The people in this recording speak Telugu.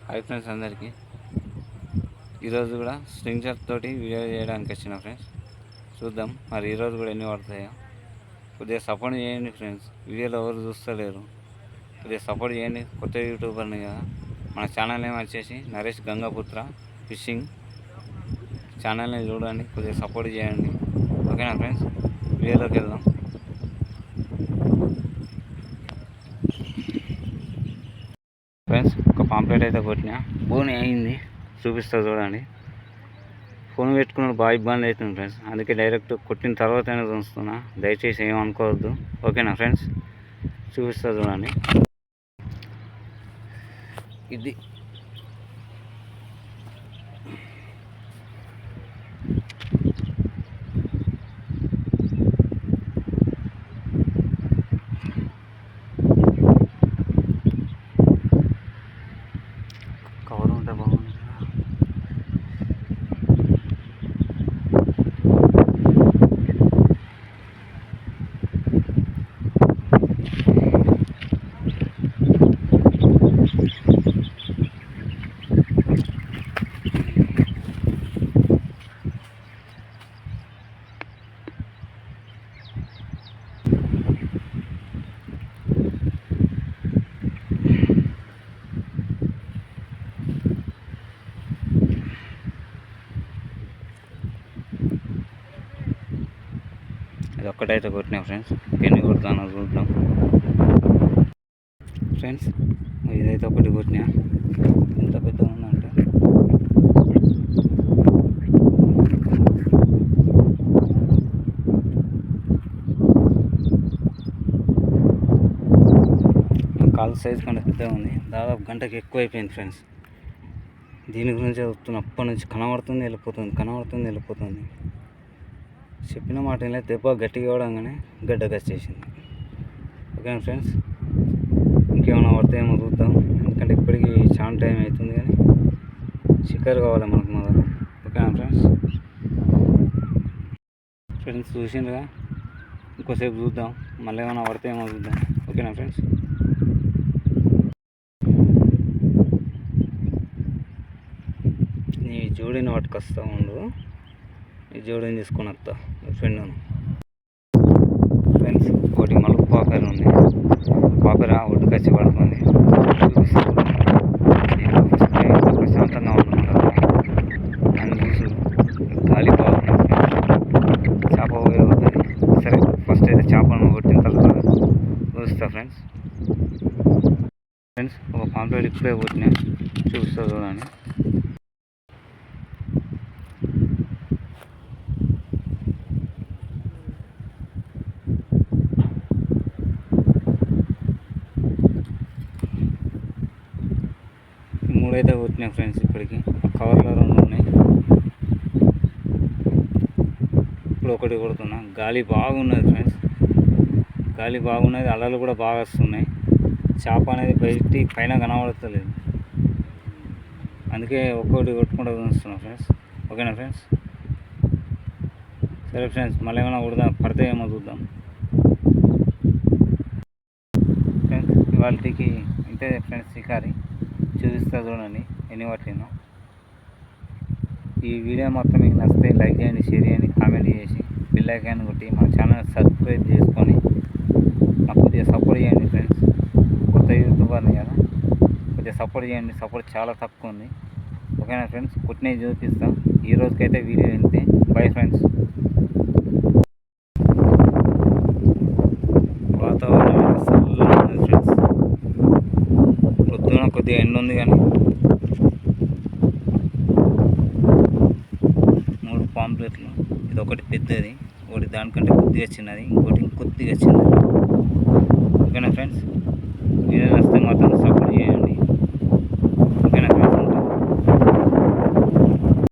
హాయ్ ఫ్రెండ్స్ అందరికీ ఈరోజు కూడా స్ట్రింగ్ షాట్ తోటి వీడియో చేయడానికి వచ్చిన ఫ్రెండ్స్. చూద్దాం మరి ఈరోజు కూడా ఎన్ని పడతాయో. కొద్దిగా సపోర్ట్ చేయండి ఫ్రెండ్స్. వీడియోలో ఎవరు చూస్తలేరు, కొద్దిగా సపోర్ట్ చేయండి. కొత్త యూట్యూబర్ని కదా. మన ఛానల్ ఏమో వచ్చేసి నరేష్ గంగాపుత్ర ఫిషింగ్ ఛానల్ని చూడండి, కొద్దిగా సపోర్ట్ చేయండి. ఓకేనా ఫ్రెండ్స్, వీడియోలోకి వెళ్దాం. ఫ్రెండ్స్ ఒక పాంప్లెట్ అయితే కొట్టినా, బోని అయింది, చూపిస్తా చూడండి. ఫోన్ పెట్టుకున్నాడు బాగా ఇబ్బంది అవుతుంది ఫ్రెండ్స్, అందుకే డైరెక్ట్ కొట్టిన తర్వాతనే చూస్తున్నా. దయచేసి ఏమనుకోవద్దు, ఓకేనా ఫ్రెండ్స్. చూపిస్తా చూడండి. ఇది కవర్ ఉంటే బాగుంది. ఇది ఒక్కటైతే కొట్టినా ఫ్రెండ్స్, ఎన్ని కొడతానో చూద్దాం ఫ్రెండ్స్. ఇదైతే ఒకటి కొట్టినా, ఎంత పెద్ద ఉందంటే కాల్ సైజ్ కంటే పెద్దగా ఉంది. దాదాపు గంటకి ఎక్కువ అయిపోయింది ఫ్రెండ్స్. దీని గురించి వస్తున్న అప్పటి నుంచి కనబడుతుంది వెళ్ళిపోతుంది. చెప్పిన మాట ఇలా దెబ్బ గట్టిగా అవడంగానే గడ్డకు వచ్చేసింది. ఓకేనా ఫ్రెండ్స్, ఇంకేమైనా పడతాయేమో చూద్దాం. ఎందుకంటే ఇప్పటికీ చాలా టైం అవుతుంది, కానీ షికారు కావాలి మనకు మొదలు. ఓకేనా ఫ్రెండ్స్ చూసిండ్రుగా, ఇంకోసేపు చూద్దాం, మళ్ళీ ఏమైనా పడతాయేమో చూద్దాం. ఓకేనా ఫ్రెండ్స్. నీ జోడిని పట్టుకొస్తా ఉండు, ఈ జోడిని తీసుకొని వస్తా ఫ్రెండ్. ఫ్రెండ్స్ ఒకటి మలుపు పాపర్ ఉంది, పాపర ఒడ్డుకొచ్చి పడుతుంది. ప్రశాంతంగా ఉంటుంది అని చూసు. గాలి బాగుంటుంది, చేప పోతుంది. సరే ఫస్ట్ అయితే చేపలను కొట్టిన తర్వాత చూస్తా ఫ్రెండ్స్. ఒక పాంప్లెట్ ఇప్పుడే కొట్టినా, చూస్తా చూడండి. మూడైతే కొట్టినాయి ఫ్రెండ్స్, ఇప్పటికి కవర్లో 2 ఉన్నాయి. ఇప్పుడు ఒకటి కొడుతున్నా. గాలి బాగున్నది ఫ్రెండ్స్, గాలి బాగున్నది, అలలు కూడా బాగా వస్తున్నాయి. చేప అనేది బయటి పైన కనబడతలేదు, అందుకే ఒక్కొక్కటి కొట్టుకుంటూ చూస్తున్నాం ఫ్రెండ్స్. ఓకేనా ఫ్రెండ్స్. సరే ఫ్రెండ్స్, మళ్ళీ ఏమైనా పడతాయేమో చూద్దాం ఫ్రెండ్స్. ఇవాళకి ఇంతే ఫ్రెండ్స్, షికారి చూపిస్తా చూడండి ఎన్ని పట్టినో. ఈ వీడియో మొత్తం మీకు నచ్చితే లైక్ చేయండి, షేర్ చేయండి, కామెంట్ చేసి బెల్ ఐకాన్ కొట్టి మన ఛానల్ సబ్స్క్రైబ్ చేసుకొని నాకు కొద్దిగా సపోర్ట్ చేయండి ఫ్రెండ్స్. కొత్త యూట్యూబర్ని కదా, కొద్దిగా సపోర్ట్ చేయండి. సపోర్ట్ చాలా తక్కువ ఉంది. ఓకేనా ఫ్రెండ్స్, కొట్టినవి చూపిస్తాం. ఈ రోజుకైతే వీడియో ఇంతే. Bye friends. వాతావరణం చల్లగా ఉంది ఫ్రెండ్స్. పొద్దున కొద్దిగా ఎండ ఉంది, కానీ 3 పాంప్లెట్లు. ఇది ఒకటి పెద్దది, ఒకటి దానికంటే కొద్దిగా చిన్నది, ఇంకోటి ఇంకొద్దిగా చిన్నది. ఓకేనా ఫ్రెండ్స్.